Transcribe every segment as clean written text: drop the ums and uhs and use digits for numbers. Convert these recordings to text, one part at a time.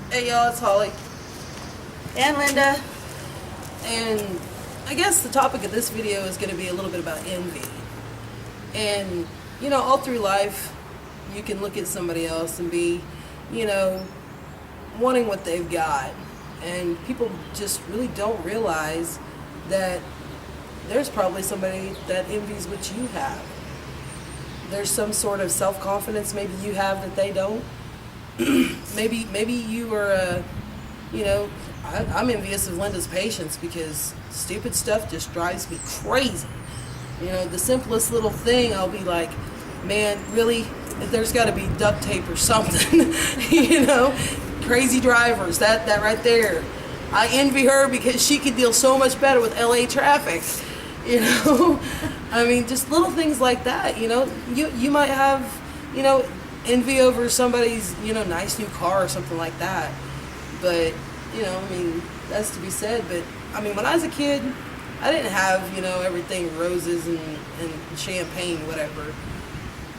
Hey y'all, it's Holly. And Linda. And I guess the topic of this video is going to be a little bit about envy. And, you know, all through life, you can look at somebody else and be, you know, wanting what they've got. And people just really don't realize that there's probably somebody that envies what you have. There's some sort of self-confidence maybe you have that they don't. maybe you are, you know, I'm envious of Linda's patience because stupid stuff just drives me crazy. You know, the simplest little thing, I'll be like, man, really? There's got to be duct tape or something. You know, crazy drivers, that right there. I envy her because she can deal so much better with LA traffic. You know, I mean, just little things like that. You know, you might have, you know, envy over somebody's, you know, nice new car or something like that. But, you know, I mean, that's to be said. But, I mean, when I was a kid, I didn't have, you know, everything roses and champagne, whatever.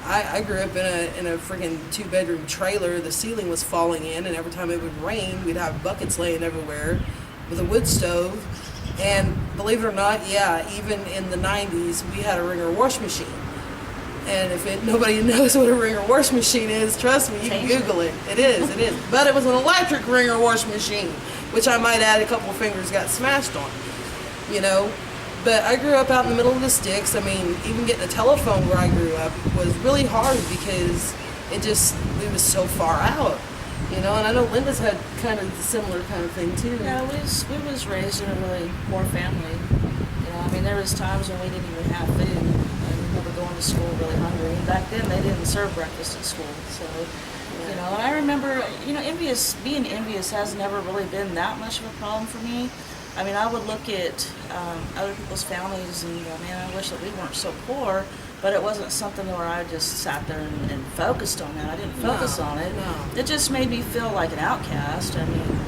I grew up in a freaking 2-bedroom trailer. The ceiling was falling in, and every time it would rain, we'd have buckets laying everywhere with a wood stove. And believe it or not, yeah, even in the 90s, we had a Wringer wash machine. And if nobody knows what a Wringer wash machine is, trust me, you can Google it. It is. But it was an electric Wringer wash machine, which I might add a couple of fingers got smashed on, you know. But I grew up out in the middle of the sticks. I mean, even getting a telephone where I grew up was really hard because we was so far out, you know. And I know Linda's had kind of a similar kind of thing too. Yeah, we was raised in a really poor family. You know, I mean, there was times when we didn't even have food. And we were going to school really hungry. And back then, they didn't serve breakfast at school. So, you know, and I remember, you know, being envious has never really been that much of a problem for me. I mean, I would look at other people's families and go, man, I wish that we weren't so poor, but it wasn't something where I just sat there and focused on that. I didn't focus on it. No. It just made me feel like an outcast. I mean,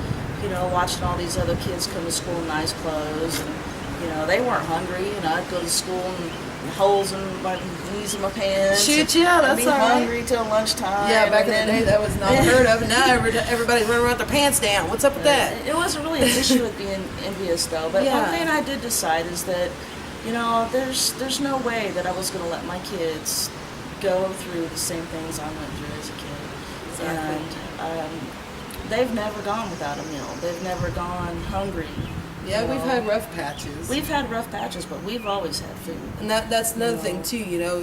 you know, watching all these other kids come to school in nice clothes, and, you know, they weren't hungry. You know, I'd go to school and holes in my knees in my pants. Shoot, yeah, that's be all right. hungry till lunchtime. Yeah, back in the day, that was not heard of. Now everybody's running around with their pants down. What's up with that? It wasn't really an issue with being envious, though. But Yeah. one thing I did decide is that, you know, there's no way that I was going to let my kids go through the same things I went through as a kid. Exactly. And they've never gone without a meal. They've never gone hungry. Yeah, you we've know. had rough patches. We've had rough patches, but we've always had food. And that's another thing too, you know,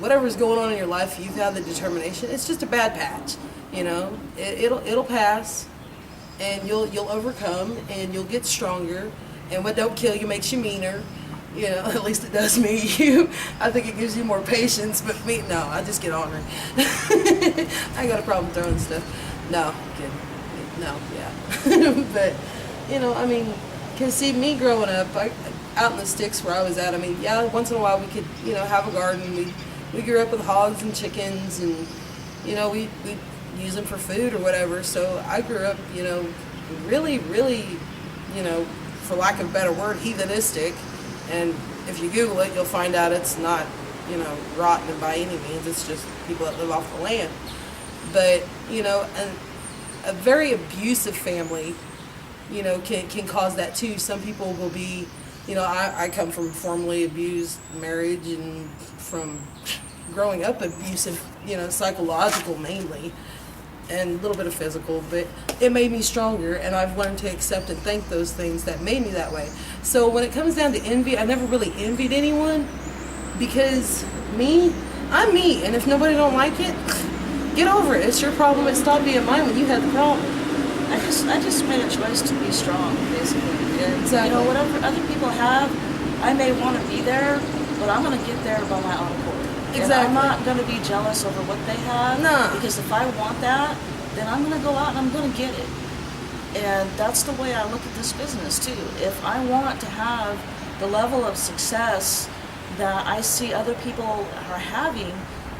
whatever's going on in your life, you've had the determination. It's just a bad patch, you know. It'll pass, and you'll overcome, and you'll get stronger. And what don't kill you makes you meaner, you know. At least it does me. I think it gives you more patience. But me, no, I just get ornery. I ain't got a problem throwing stuff. No, I'm kidding. No, yeah. But you know, I mean. Because, see, me growing up, out in the sticks where I was at, I mean, yeah, once in a while we could, you know, have a garden. We grew up with hogs and chickens, and, you know, we use them for food or whatever. So I grew up, you know, really, really, you know, for lack of a better word, heathenistic. And if you Google it, you'll find out it's not, you know, rotten by any means. It's just people that live off the land. But, you know, a very abusive family, you know, can cause that too. Some people will be, you know, I come from formerly abused marriage and from growing up abusive, you know, psychological mainly, and a little bit of physical, but it made me stronger, and I've learned to accept and thank those things that made me that way. So when it comes down to envy, I never really envied anyone because I'm me, and if nobody don't like it, get over it. It's your problem. It stopped being mine when you had the problem. I just made a choice to be strong, basically. And, Exactly. you know, whatever other people have, I may want to be there, but I'm going to get there by my own accord. And Exactly. I'm not going to be jealous over what they have. No. Because if I want that, then I'm going to go out and I'm going to get it. And that's the way I look at this business, too. If I want to have the level of success that I see other people are having,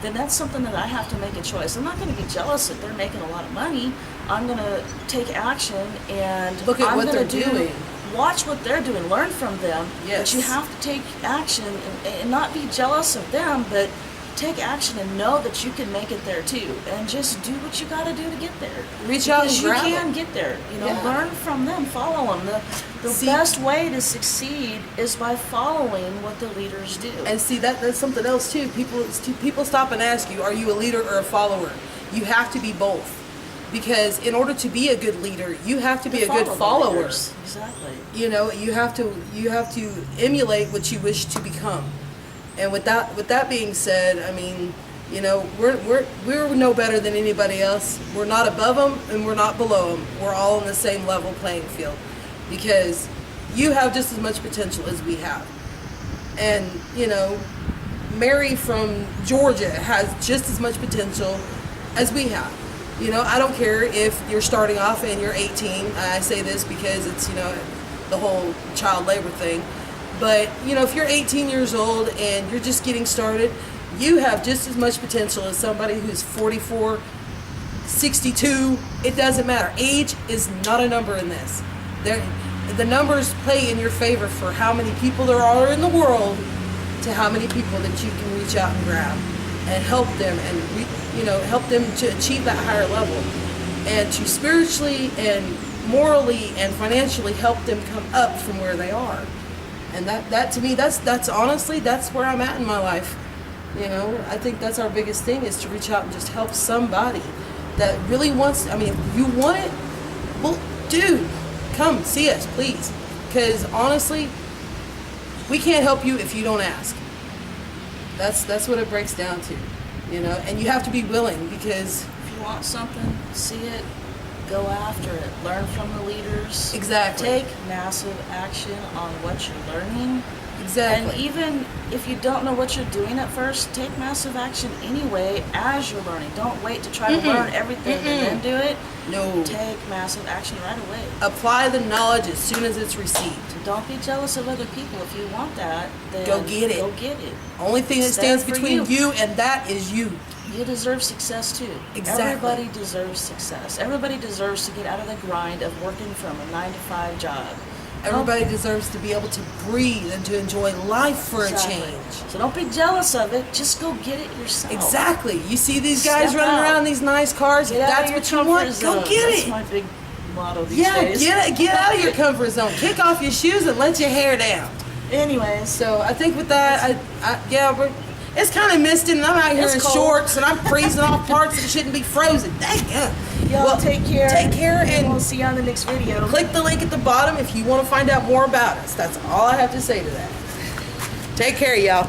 then that's something that I have to make a choice. I'm not going to be jealous that they're making a lot of money. I'm going to take action and Look at I'm what gonna they're doing. Watch what they're doing, learn from them. Yes. But you have to take action and not be jealous of them, but take action and know that you can make it there too, and just do what you got to do to get there. Reach out and Because you grab can them. get there. You know, Yeah. learn from them, follow them. The See- best way to succeed is by following what the leaders do. And see, that's something else too. People stop and ask you, are you a leader or a follower? You have to be both. Because in order to be a good leader, you have to be a good Follow the follower. leaders. Exactly. You know, you have to emulate what you wish to become. And with that being said, I mean, you know, we're no better than anybody else. We're not above them and we're not below them. We're all on the same level playing field, because you have just as much potential as we have. And you know, Mary from Georgia has just as much potential as we have. You know, I don't care if you're starting off and you're 18. I say this because it's, you know, the whole child labor thing. But, you know, if you're 18 years old and you're just getting started, you have just as much potential as somebody who's 44, 62. It doesn't matter. Age is not a number in this. The numbers play in your favor for how many people there are in the world to how many people that you can reach out and grab and help them and help them to achieve that higher level, and to spiritually and morally and financially help them come up from where they are. And that to me, that's honestly, that's where I'm at in my life. You know, I think that's our biggest thing, is to reach out and just help somebody that really wants. I mean, if you want it, well, dude, come see us, please. Because honestly, we can't help you if you don't ask. That's what it breaks down to, you know. And you have to be willing, because If you want something, see it, go after it. Learn from the leaders. Exactly. Take massive action on what you're learning. exactly. And even if you don't know what you're doing at first, take massive action anyway as you're learning. Don't wait to try to learn everything and then do it. No. Take massive action right away. Apply the knowledge as soon as it's received. Don't be jealous of other people. If you want that, then Go get it. Go get it. Only thing that Stand stands for between you. you and that is you. You deserve success too. Exactly. Everybody deserves success. Everybody deserves to get out of the grind of working from a 9-to-5 job. Everybody deserves to be able to breathe and to enjoy life for Exactly. a change. So don't be jealous of it. Just go get it yourself. Exactly. You see these guys Step running out. around in these nice cars. If Get out that's of your what you comfort want, zone. go get That's it. my big motto these Yeah, days. get out of your comfort zone. Kick off your shoes and let your hair down. Anyways, So I think with that, it's kind of misting, and I'm out here It's in cold. shorts, and I'm freezing off parts that shouldn't be frozen. Dang. y'all Well, take care. Take care, and we'll and see you on the next video. click the link at the bottom if you want to find out more about us. That's all I have to say to that. Take care, y'all.